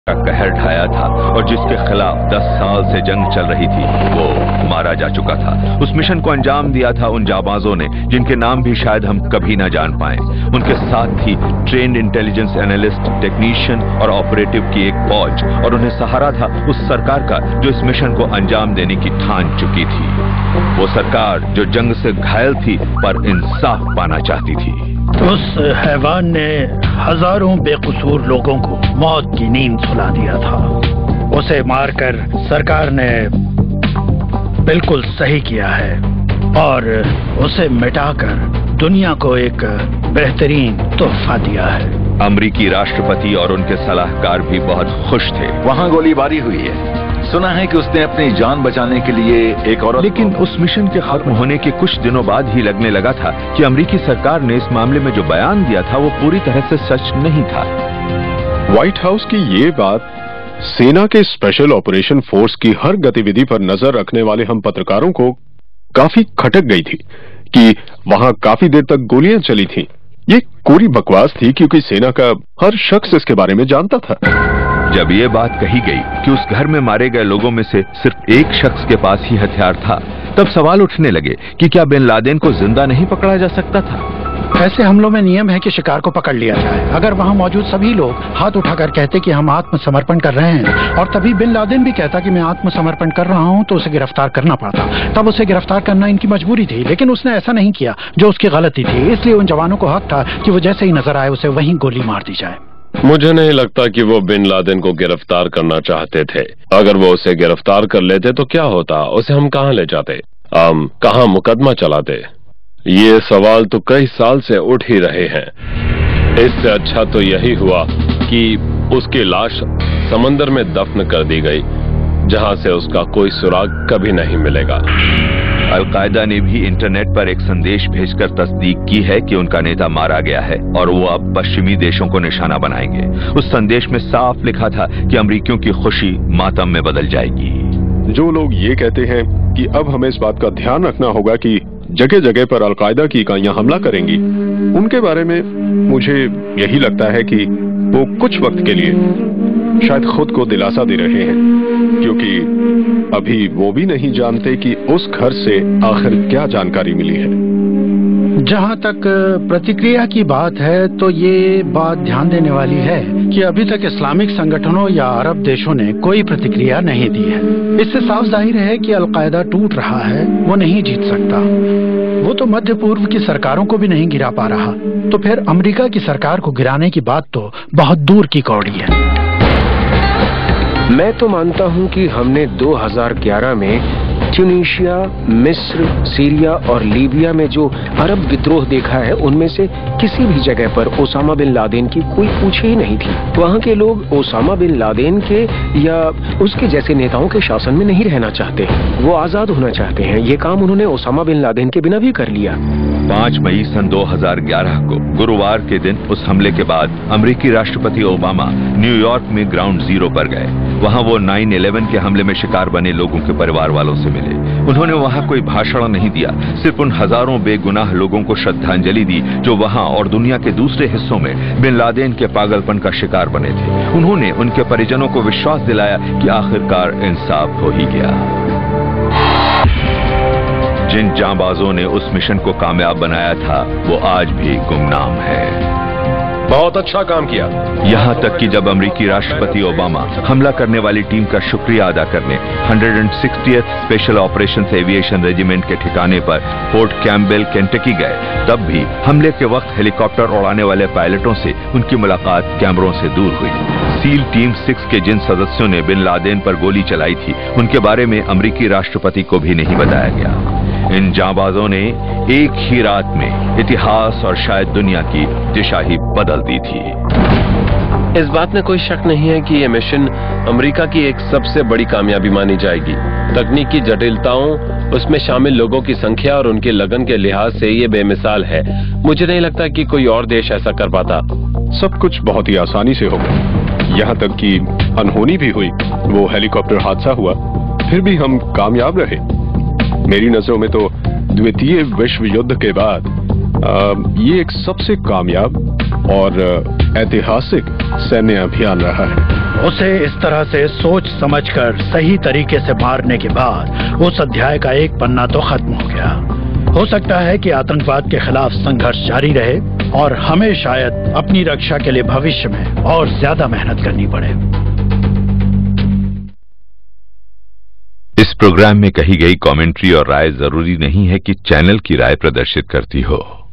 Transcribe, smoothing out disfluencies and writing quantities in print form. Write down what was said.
का कहर ढाया था और जिसके खिलाफ 10 साल से जंग चल रही थी, वो मारा जा चुका था। उस मिशन को अंजाम दिया था उन जाबाजों ने जिनके नाम भी शायद हम कभी ना जान पाए। उनके साथ थी ट्रेन्ड इंटेलिजेंस एनालिस्ट, टेक्नीशियन और ऑपरेटिव की एक फौज, और उन्हें सहारा था उस सरकार का जो इस मिशन को अंजाम देने की ठान चुकी थी। वो सरकार जो जंग से घायल थी पर इंसाफ पाना चाहती थी। उस हैवान ने हजारों बेकसूर लोगों को मौत की नींद सुला दिया था। उसे मारकर सरकार ने बिल्कुल सही किया है और उसे मिटाकर दुनिया को एक बेहतरीन तोहफा दिया है। अमेरिकी राष्ट्रपति और उनके सलाहकार भी बहुत खुश थे। वहाँ गोलीबारी हुई है, सुना है कि उसने अपनी जान बचाने के लिए एक औरत, लेकिन उस मिशन के खत्म होने के कुछ दिनों बाद ही लगने लगा था कि अमेरिकी सरकार ने इस मामले में जो बयान दिया था वो पूरी तरह से सच नहीं था। व्हाइट हाउस की ये बात सेना के स्पेशल ऑपरेशन फोर्स की हर गतिविधि पर नजर रखने वाले हम पत्रकारों को काफी खटक गई थी कि वहां काफी देर तक गोलियां चली थीं। ये कोरी बकवास थी क्योंकि सेना का हर शख्स इसके बारे में जानता था। जब ये बात कही गई कि उस घर में मारे गए लोगों में से सिर्फ एक शख्स के पास ही हथियार था, तब सवाल उठने लगे कि क्या बिन लादेन को जिंदा नहीं पकड़ा जा सकता था। ऐसे हमलों में नियम है कि शिकार को पकड़ लिया जाए। अगर वहां मौजूद सभी लोग हाथ उठाकर कहते कि हम आत्मसमर्पण कर रहे हैं और तभी बिन लादेन भी कहता कि मैं आत्मसमर्पण कर रहा हूं, तो उसे गिरफ्तार करना पड़ता। तब उसे गिरफ्तार करना इनकी मजबूरी थी, लेकिन उसने ऐसा नहीं किया जो उसकी गलती थी। इसलिए उन जवानों को हक था कि वो जैसे ही नजर आए उसे वहीं गोली मार दी जाए। मुझे नहीं लगता कि वो बिन लादेन को गिरफ्तार करना चाहते थे। अगर वो उसे गिरफ्तार कर लेते तो क्या होता? उसे हम कहाँ ले जाते? कहाँ मुकदमा चलाते? ये सवाल तो कई साल से उठ ही रहे हैं। इससे अच्छा तो यही हुआ कि उसकी लाश समंदर में दफन कर दी गई, जहां से उसका कोई सुराग कभी नहीं मिलेगा। अलकायदा ने भी इंटरनेट पर एक संदेश भेजकर तस्दीक की है कि उनका नेता मारा गया है और वो अब पश्चिमी देशों को निशाना बनाएंगे। उस संदेश में साफ लिखा था कि अमेरिकियों की खुशी मातम में बदल जाएगी। जो लोग ये कहते हैं कि अब हमें इस बात का ध्यान रखना होगा कि जगह जगह पर अलकायदा की इकाइयां हमला करेंगी, उनके बारे में मुझे यही लगता है कि वो कुछ वक्त के लिए शायद खुद को दिलासा दे रहे हैं, क्योंकि अभी वो भी नहीं जानते कि उस घर से आखिर क्या जानकारी मिली है। जहां तक प्रतिक्रिया की बात है तो ये बात ध्यान देने वाली है कि अभी तक इस्लामिक संगठनों या अरब देशों ने कोई प्रतिक्रिया नहीं दी है। इससे साफ जाहिर है कि अलकायदा टूट रहा है, वो नहीं जीत सकता। वो तो मध्य पूर्व की सरकारों को भी नहीं गिरा पा रहा, तो फिर अमेरिका की सरकार को गिराने की बात तो बहुत दूर की कौड़ी है। मैं तो मानता हूं कि हमने 2011 में ट्यूनीशिया, मिस्र, सीरिया और लीबिया में जो अरब विद्रोह देखा है, उनमें से किसी भी जगह पर ओसामा बिन लादेन की कोई पूछ ही नहीं थी। वहां के लोग ओसामा बिन लादेन के या उसके जैसे नेताओं के शासन में नहीं रहना चाहते, वो आजाद होना चाहते हैं। ये काम उन्होंने ओसामा बिन लादेन के बिना भी कर लिया। 5 मई सन 2011 को गुरुवार के दिन उस हमले के बाद अमेरिकी राष्ट्रपति ओबामा न्यूयॉर्क में ग्राउंड जीरो पर गए। वहां वो 9/11 के हमले में शिकार बने लोगों के परिवार वालों से मिले। उन्होंने वहां कोई भाषण नहीं दिया, सिर्फ उन हजारों बेगुनाह लोगों को श्रद्धांजलि दी जो वहां और दुनिया के दूसरे हिस्सों में बिन लादेन के पागलपन का शिकार बने थे। उन्होंने उनके परिजनों को विश्वास दिलाया कि आखिरकार इंसाफ हो ही गया। जिन जांबाजों ने उस मिशन को कामयाब बनाया था, वो आज भी गुमनाम है। बहुत अच्छा काम किया। यहां तक कि जब अमेरिकी राष्ट्रपति ओबामा हमला करने वाली टीम का शुक्रिया अदा करने 160th special operations aviation regiment के ठिकाने पर फोर्ट कैम्पबेल, केंटकी गए, तब भी हमले के वक्त हेलीकॉप्टर उड़ाने वाले पायलटों से उनकी मुलाकात कैमरों से दूर हुई। सील टीम 6 के जिन सदस्यों ने बिन लादेन पर गोली चलाई थी, उनके बारे में अमेरिकी राष्ट्रपति को भी नहीं बताया गया। इन जांबाजों ने एक ही रात में इतिहास और शायद दुनिया की दिशा ही बदल दी थी। इस बात में कोई शक नहीं है कि यह मिशन अमेरिका की एक सबसे बड़ी कामयाबी मानी जाएगी। तकनीक की जटिलताओं, उसमें शामिल लोगों की संख्या और उनके लगन के लिहाज से ये बेमिसाल है। मुझे नहीं लगता कि कोई और देश ऐसा कर पाता। सब कुछ बहुत ही आसानी से हो गया, यहाँ तक कि अनहोनी भी हुई। वो हेलीकॉप्टर हादसा हुआ, फिर भी हम कामयाब रहे। मेरी नजरों में तो द्वितीय विश्व युद्ध के बाद ये एक सबसे कामयाब और ऐतिहासिक सैन्य अभियान रहा है। उसे इस तरह से सोच समझकर सही तरीके से मारने के बाद उस अध्याय का एक पन्ना तो खत्म हो गया। हो सकता है कि आतंकवाद के खिलाफ संघर्ष जारी रहे और हमें शायद अपनी रक्षा के लिए भविष्य में और ज्यादा मेहनत करनी पड़े। इस प्रोग्राम में कही गई कमेंट्री और राय जरूरी नहीं है कि चैनल की राय प्रदर्शित करती हो।